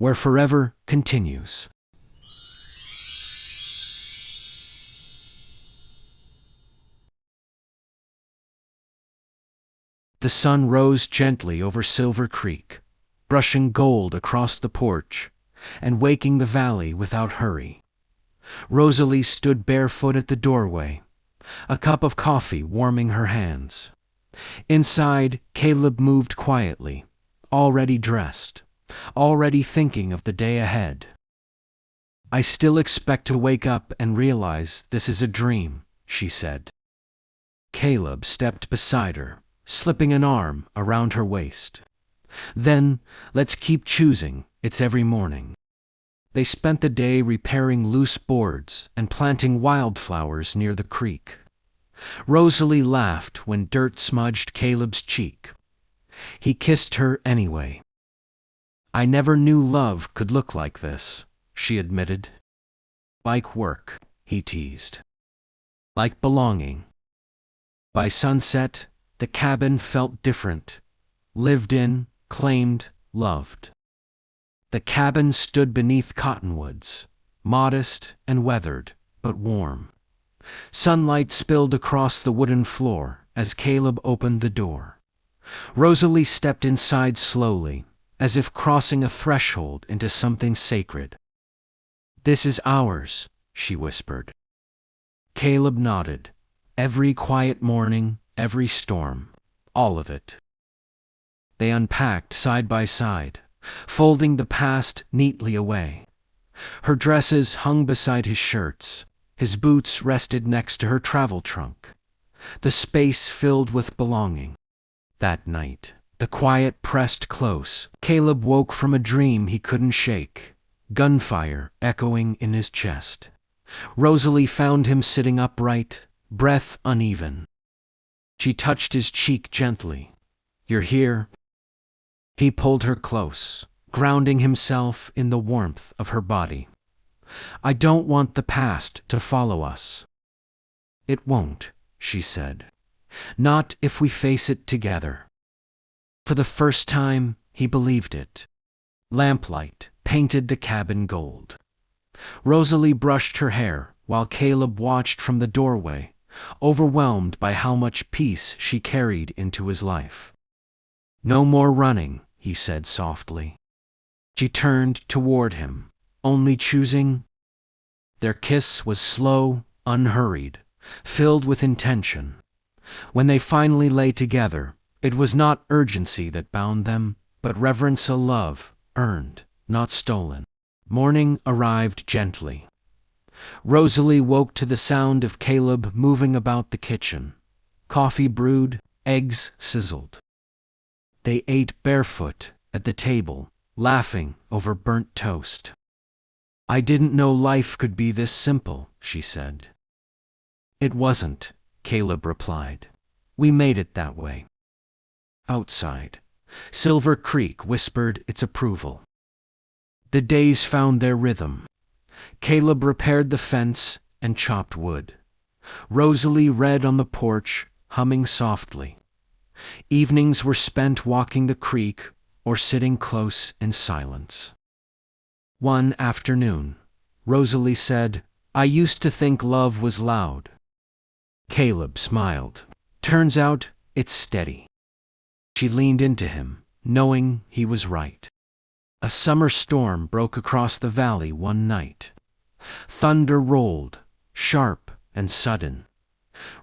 where forever continues. The sun rose gently over Silver Creek, brushing gold across the porch and waking the valley without hurry. Rosalie stood barefoot at the doorway, a cup of coffee warming her hands. Inside, Caleb moved quietly, already dressed, already thinking of the day ahead. "I still expect to wake up and realize this is a dream," she said. Caleb stepped beside her, slipping an arm around her waist. "Then, let's keep choosing, it's every morning." They spent the day repairing loose boards and planting wildflowers near the creek. Rosalie laughed when dirt smudged Caleb's cheek. He kissed her anyway. "I never knew love could look like this," she admitted. "Like work," he teased. "Like belonging." By sunset, the cabin felt different. Lived in, claimed, loved. The cabin stood beneath cottonwoods, modest and weathered, but warm. Sunlight spilled across the wooden floor as Caleb opened the door. Rosalie stepped inside slowly, as if crossing a threshold into something sacred. "This is ours," she whispered. Caleb nodded. Every quiet morning, every storm, all of it. They unpacked side by side, folding the past neatly away. Her dresses hung beside his shirts. His boots rested next to her travel trunk. The space filled with belonging. That night, the quiet pressed close. Caleb woke from a dream he couldn't shake, gunfire echoing in his chest. Rosalie found him sitting upright, breath uneven. She touched his cheek gently. "You're here?" He pulled her close, grounding himself in the warmth of her body. "I don't want the past to follow us." "It won't," she said. "Not if we face it together." For the first time, he believed it. Lamplight painted the cabin gold. Rosalie brushed her hair while Caleb watched from the doorway, overwhelmed by how much peace she carried into his life. "No more running," he said softly. She turned toward him, only choosing. Their kiss was slow, unhurried, filled with intention. When they finally lay together, it was not urgency that bound them, but reverence, a love earned, not stolen. Morning arrived gently. Rosalie woke to the sound of Caleb moving about the kitchen. Coffee brewed, eggs sizzled. They ate barefoot at the table, laughing over burnt toast. "I didn't know life could be this simple," she said. "It wasn't," Caleb replied. "We made it that way." Outside, Silver Creek whispered its approval. The days found their rhythm. Caleb repaired the fence and chopped wood. Rosalie read on the porch, humming softly. Evenings were spent walking the creek or sitting close in silence. One afternoon, Rosalie said, "I used to think love was loud." Caleb smiled. "Turns out, it's steady." She leaned into him, knowing he was right. A summer storm broke across the valley one night. Thunder rolled, sharp and sudden.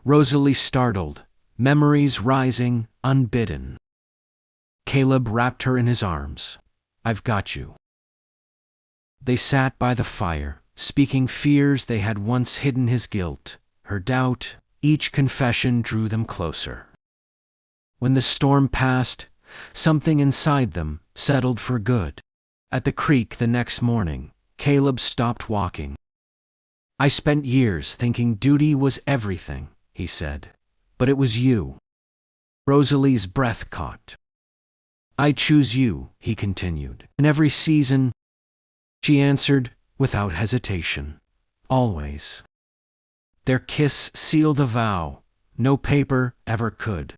Rosalie startled, memories rising unbidden. Caleb wrapped her in his arms. "I've got you." They sat by the fire, speaking fears they had once hidden, his guilt, her doubt. Each confession drew them closer. When the storm passed, something inside them settled for good. At the creek the next morning, Caleb stopped walking. "I spent years thinking duty was everything," he said. "But it was you." Rosalie's breath caught. "I choose you," he continued. "In every season," she answered without hesitation. "Always." Their kiss sealed a vow no paper ever could.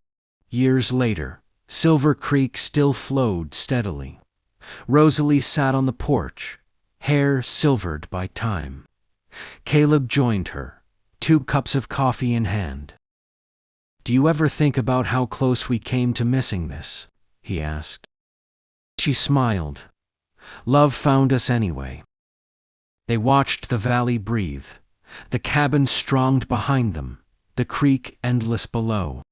Years later, Silver Creek still flowed steadily. Rosalie sat on the porch, hair silvered by time. Caleb joined her, 2 cups of coffee in hand. "Do you ever think about how close we came to missing this?" he asked. She smiled. "Love found us anyway." They watched the valley breathe, the cabin stronged behind them, the creek endless below.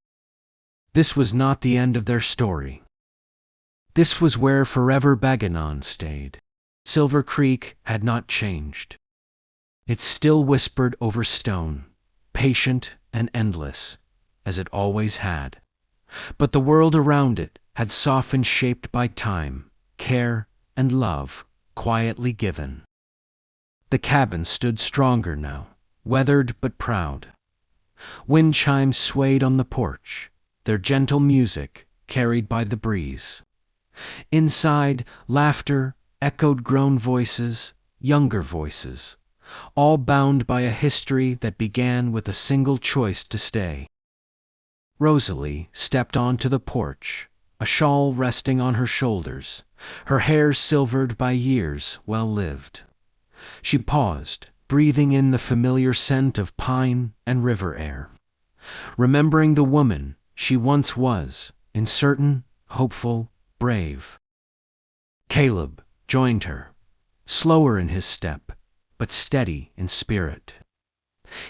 This was not the end of their story. This was where forever Baganon stayed. Silver Creek had not changed. It still whispered over stone, patient and endless, as it always had. But the world around it had softened, shaped by time, care, and love, quietly given. The cabin stood stronger now, weathered but proud. Wind chimes swayed on the porch, their gentle music carried by the breeze. Inside, laughter echoed, grown voices, younger voices, all bound by a history that began with a single choice to stay. Rosalie stepped onto the porch, a shawl resting on her shoulders, her hair silvered by years well lived. She paused, breathing in the familiar scent of pine and river air, remembering the woman she once was, uncertain, hopeful, brave. Caleb joined her, slower in his step, but steady in spirit.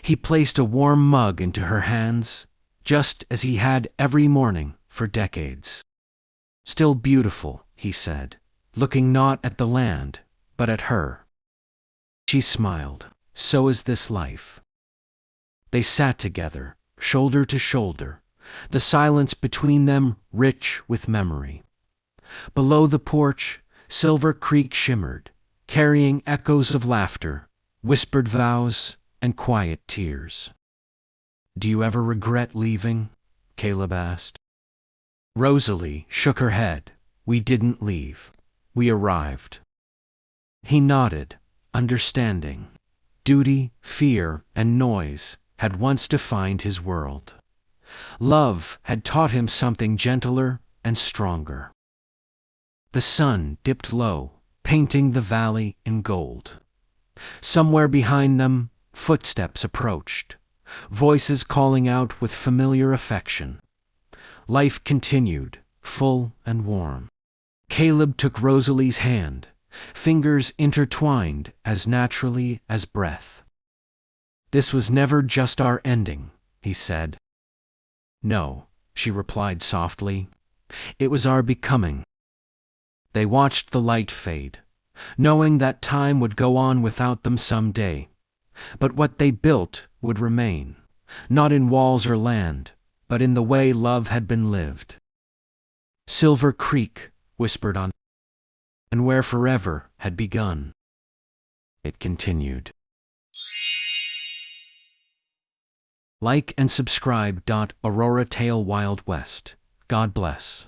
He placed a warm mug into her hands, just as he had every morning for decades. "Still beautiful," he said, looking not at the land, but at her. She smiled. "So is this life." They sat together, shoulder to shoulder, the silence between them rich with memory. Below the porch, Silver Creek shimmered, carrying echoes of laughter, whispered vows, and quiet tears. "Do you ever regret leaving?" Caleb asked. Rosalie shook her head. "We didn't leave. We arrived." He nodded, understanding. Duty, fear, and noise had once defined his world. Love had taught him something gentler and stronger. The sun dipped low, painting the valley in gold. Somewhere behind them, footsteps approached, voices calling out with familiar affection. Life continued, full and warm. Caleb took Rosalie's hand, fingers intertwined as naturally as breath. "This was never just our ending," he said. "No," she replied softly. "It was our becoming." They watched the light fade, knowing that time would go on without them some day. But what they built would remain, not in walls or land, but in the way love had been lived. "Silver Creek," whispered on, "and where forever had begun." It continued. Like and subscribe. Aurora Tale Wild West. God bless.